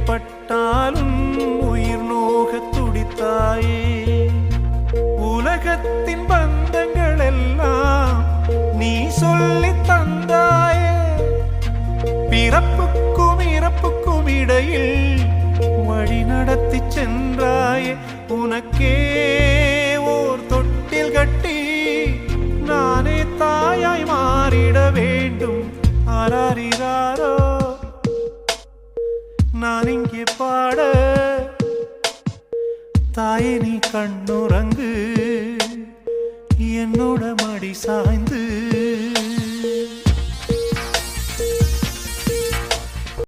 பட்டாலும் உயிர் நோக துடித்தாயே. உலகத்தின் பந்தங்கள் எல்லாம் நீ சொல்லி தந்தாயே. பிறப்புக்கும் இறப்புக்கும் இடையில் வழி நடத்தி சென்றாயே. உனக்கே ஓர் தொட்டில் கட்டி நானே தாயாய் மாறிட வேண்டும். ஆராரிராரோ நான் இங்கே பாட, தாயே நீ கண்ணுறங்கு, என்னோட மடி சாய்ந்து